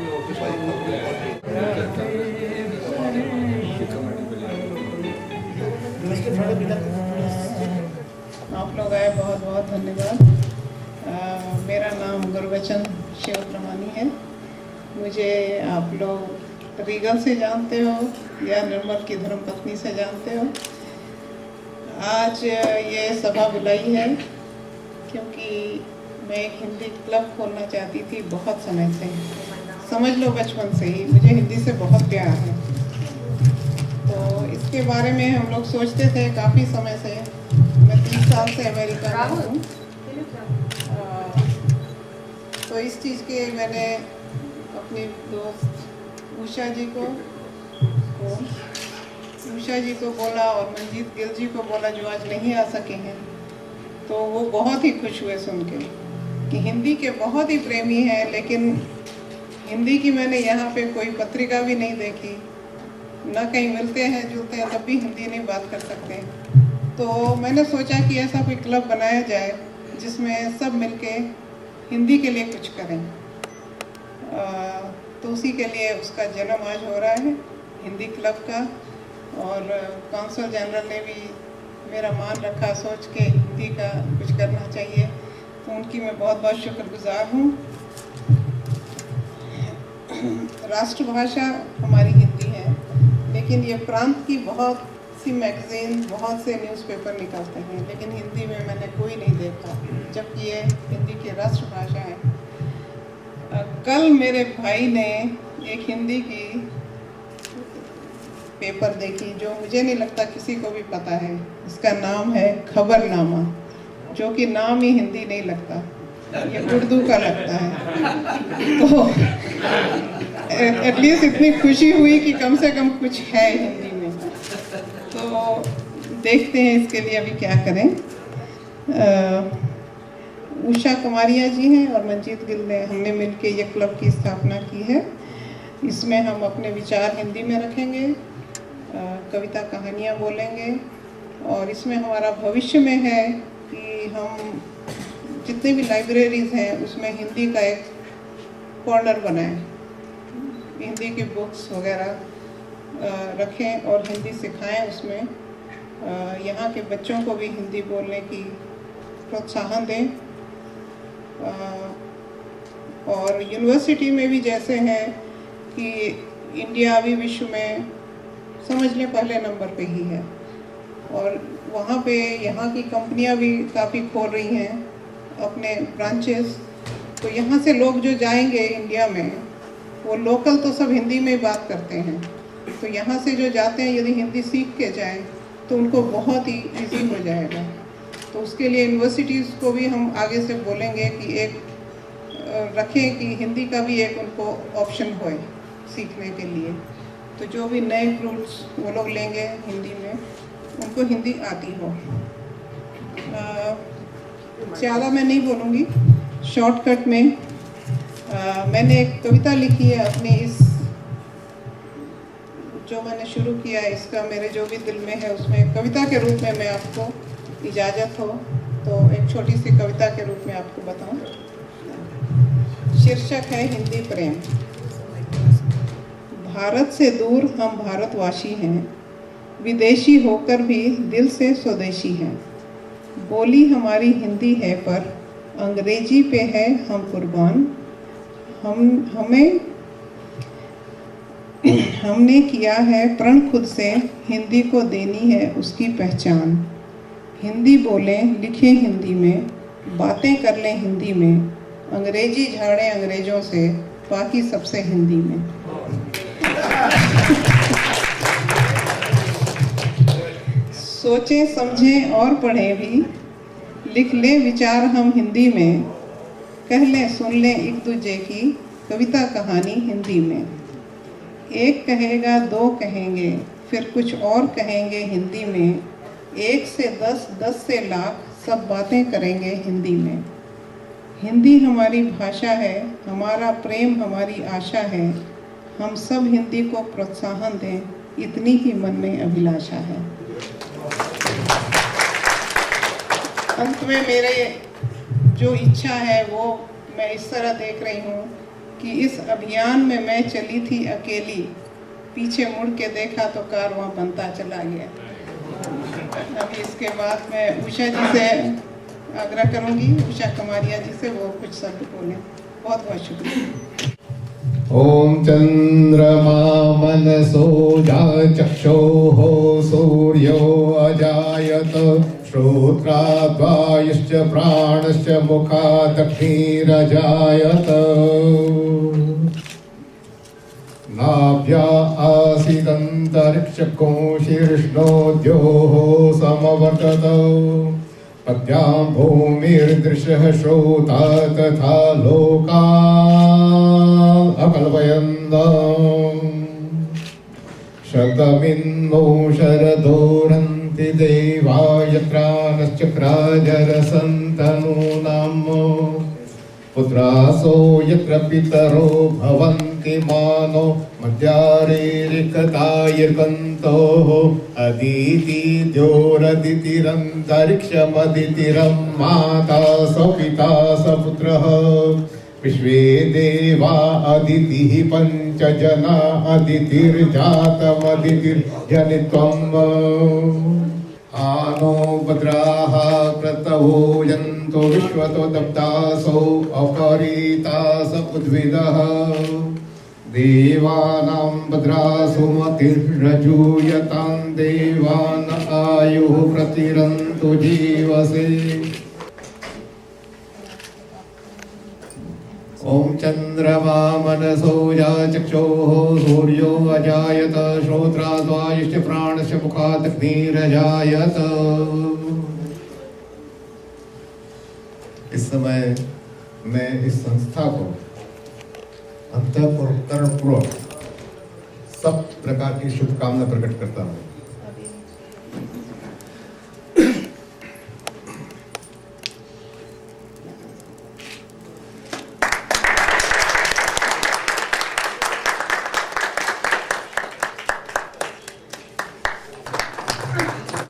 आप लोग आए, बहुत बहुत धन्यवाद। मेरा नाम गुरबचन शिवप्रमानी है। मुझे आप लोग रीगल से जानते हो या निर्मल की धर्मपत्नी से जानते हो। आज ये सभा बुलाई है क्योंकि मैं एक हिंदी क्लब खोलना चाहती थी बहुत समय से। समझ लो बचपन से ही मुझे हिंदी से बहुत प्यार है। तो इसके बारे में हम लोग सोचते थे काफ़ी समय से। मैं 30 साल से अमेरिका में हूँ। तो इस चीज़ के मैंने अपनी दोस्त उषा जी को बोला और मंजीत गिल जी को बोला जो आज नहीं आ सके हैं। तो वो बहुत ही खुश हुए सुन के कि हिंदी के बहुत ही प्रेमी हैं, लेकिन हिंदी की मैंने यहाँ पे कोई पत्रिका भी नहीं देखी, न कहीं मिलते हैं जुलते हैं, तब भी हिंदी नहीं बात कर सकते। तो मैंने सोचा कि ऐसा कोई क्लब बनाया जाए जिसमें सब मिलके हिंदी के लिए कुछ करें। तो उसी के लिए उसका जन्म आज हो रहा है हिंदी क्लब का। और कौंसल जनरल ने भी मेरा मान रखा, सोच के हिंदी का कुछ करना चाहिए, तो उनकी मैं बहुत बहुत शुक्रगुजार हूँ। राष्ट्रभाषा हमारी हिंदी है, लेकिन ये प्रांत की बहुत सी मैगजीन, बहुत से न्यूज़पेपर निकलते हैं, लेकिन हिंदी में मैंने कोई नहीं देखा, जबकि ये हिंदी की राष्ट्रभाषा है। कल मेरे भाई ने एक हिंदी की पेपर देखी जो मुझे नहीं लगता किसी को भी पता है। इसका नाम है खबरनामा, जो कि नाम ही हिंदी नहीं लगता, ये उर्दू का लगता है। तो एटलीस्ट इतनी खुशी हुई कि कम से कम कुछ है हिंदी में। तो देखते हैं इसके लिए अभी क्या करें। उषा कुमारिया जी हैं और मंजीत गिल ने, हमने मिलके ये क्लब की स्थापना की है। इसमें हम अपने विचार हिंदी में रखेंगे, कविता कहानियाँ बोलेंगे, और इसमें हमारा भविष्य में है कि हम जितने भी लाइब्रेरीज़ हैं उसमें हिंदी का एक कॉर्नर बनाएं, हिंदी की बुक्स वगैरह रखें और हिंदी सिखाएं। उसमें यहाँ के बच्चों को भी हिंदी बोलने की प्रोत्साहन दें। और यूनिवर्सिटी में भी जैसे है कि इंडिया अभी विश्व में समझ लें पहले नंबर पे ही है, और वहाँ पे यहाँ की कंपनियाँ भी काफ़ी खोल रही हैं अपने ब्रांचेस। तो यहाँ से लोग जो जाएंगे इंडिया में, वो लोकल तो सब हिंदी में ही बात करते हैं। तो यहाँ से जो जाते हैं यदि हिंदी सीख के जाएं तो उनको बहुत ही ईजी हो जाएगा। तो उसके लिए यूनिवर्सिटीज़ को भी हम आगे से बोलेंगे कि एक रखें कि हिंदी का भी एक उनको ऑप्शन होए सीखने के लिए। तो जो भी नए फ्रूट्स वो लोग लेंगे हिंदी में, उनको हिंदी आती हो। ज़्यादा मैं नहीं बोलूँगी, शॉर्टकट में मैंने एक कविता लिखी है अपनी, इस जो मैंने शुरू किया है इसका मेरे जो भी दिल में है उसमें कविता के रूप में मैं आपको इजाज़त हो तो एक छोटी सी कविता के रूप में आपको बताऊं। शीर्षक है हिंदी प्रेम। भारत से दूर हम भारतवासी हैं, विदेशी होकर भी दिल से स्वदेशी हैं। बोली हमारी हिंदी है पर अंग्रेजी पे है हम कुर्बान। हमने किया है प्रण खुद से, हिंदी को देनी है उसकी पहचान। हिंदी बोलें लिखें हिंदी में, बातें कर लें हिंदी में, अंग्रेजी झाड़ें अंग्रेजों से, बाकी सबसे हिंदी में। सोचें समझें और पढ़ें भी, लिख लें विचार हम हिंदी में, कह लें सुन लें एक दूजे की कविता कहानी हिंदी में। एक कहेगा दो कहेंगे फिर कुछ और कहेंगे हिंदी में, एक से 10, 10 से लाख सब बातें करेंगे हिंदी में। हिंदी हमारी भाषा है, हमारा प्रेम हमारी आशा है, हम सब हिंदी को प्रोत्साहन दें, इतनी ही मन में अभिलाषा है। अंत में मेरे जो इच्छा है वो मैं इस तरह देख रही हूँ कि इस अभियान में मैं चली थी अकेली, पीछे मुड़ के देखा तो कारवां बनता चला गया। अभी इसके बाद मैं उषा जी से आग्रह करूंगी, उषा कमारिया जी से, वो कुछ शब्द बोलें। बहुत बहुत शुक्रिया। ओम चंद्रमा मनसो चक्षोः सूर्यो अजायत श्रोत्राद्वायुश्च प्राणश्च मुखादग्निरजायत नाभ्या आसीदन्तरिक्षकोशीर्ष्णोद्योः समवर्तत पद्यां भूमिर्दृशः श्रोता तथा लोका अकल्पयन्तम् शतमिन्नो शरदोरन्ति देवा यत्रानश्चक्राजरसन्तनूनाम् पुत्रासो यत्र पितरो भवन्ति मानो मध्यारेरिकतायर्कन्तोः अदितिद्योरदितिरन्तरिक्षमदितिरं माता स पिता स पुत्रः विश्वे देवा अदितिः पञ्चजना अदितिर्जातमदितिर्जनित्वम् आनो भद्राः क्रतवो यन्तो विश्वतो दब्दासो अपरीतास उद्भिदः देवानां भद्रासु मतिर्रजूयतां देवान् आयुः प्रतिरन्तु जीवसे। ओम चंद्रमा मनसो चक्षोः सूर्यो अजायत श्रोत्राद्वायुश्च प्राणश्च मुखादग्निरजायत। इस समय मैं इस संस्था को अंतःकरणपूर्वक सब प्रकार की शुभकामना प्रकट करता हूँ।